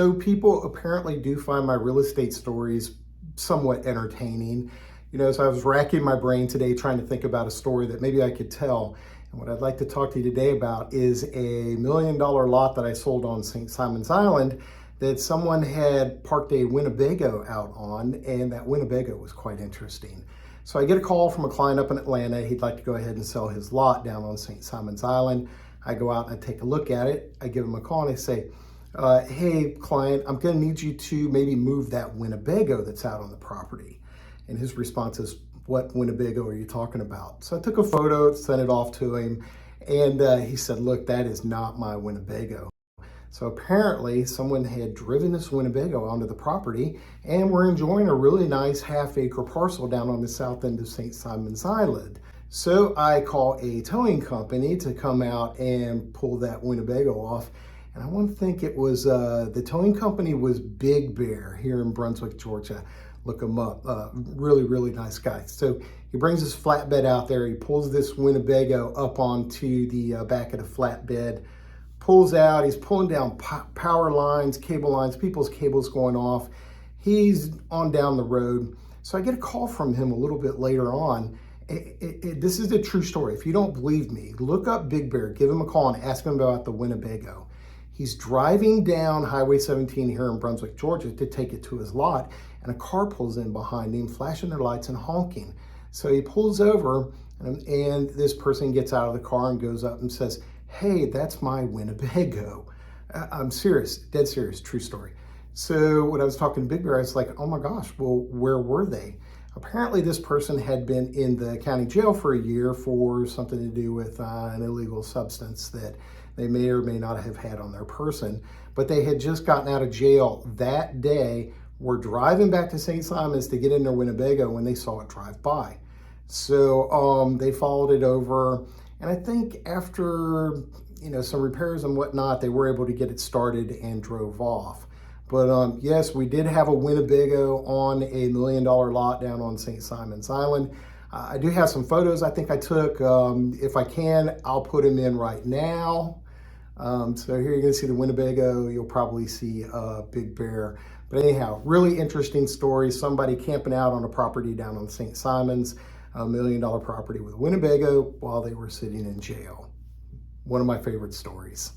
So people apparently do find my real estate stories somewhat entertaining. So I was racking my brain today trying to think about a story that maybe I could tell. And what I'd like to talk to you today about is a $1 million lot that I sold on St. Simon's Island that someone had parked a Winnebago out on, and that Winnebago was quite interesting. So I get a call from a client up in Atlanta. He'd like to go ahead and sell his lot down on St. Simon's Island. I go out and I take a look at it. I give him a call and I say, hey client, I'm gonna need you to maybe move that Winnebago that's out on the property. And his response is, what Winnebago are you talking about? So I took a photo, sent it off to him, and he said, look, that is not my Winnebago. So apparently someone had driven this Winnebago onto the property, and we're enjoying a really nice half-acre parcel down on the south end of St. Simon's Island. So I call a towing company to come out and pull that Winnebago off. And I want to think it was, the towing company was Big Bear here in Brunswick, Georgia. Look him up. Really, really nice guy. So he brings his flatbed out there. He pulls this Winnebago up onto the back of the flatbed, pulls out. He's pulling down power lines, cable lines, people's cables going off. He's on down the road. So I get a call from him a little bit later on. This is a true story. If you don't believe me, look up Big Bear, give him a call and ask him about the Winnebago. He's driving down Highway 17 here in Brunswick, Georgia to take it to his lot, and a car pulls in behind him, flashing their lights and honking. So he pulls over, and this person gets out of the car and goes up and says, hey, that's my Winnebago. I'm serious, dead serious, true story. So when I was talking to Big Bear, I was like, oh my gosh, well, where were they? Apparently this person had been in the county jail for a year for something to do with an illegal substance that they may or may not have had on their person, but they had just gotten out of jail that day, were driving back to St. Simon's to get in their Winnebago when they saw it drive by. So they followed it over, and I think after some repairs and whatnot, they were able to get it started and drove off. But yes, we did have a Winnebago on a $1 million lot down on St. Simon's Island. I do have some photos I think I took. If I can, I'll put them in right now. So here you're gonna see the Winnebago. You'll probably see Big Bear. But anyhow, really interesting story. Somebody camping out on a property down on St. Simon's, a $1 million property with a Winnebago while they were sitting in jail. One of my favorite stories.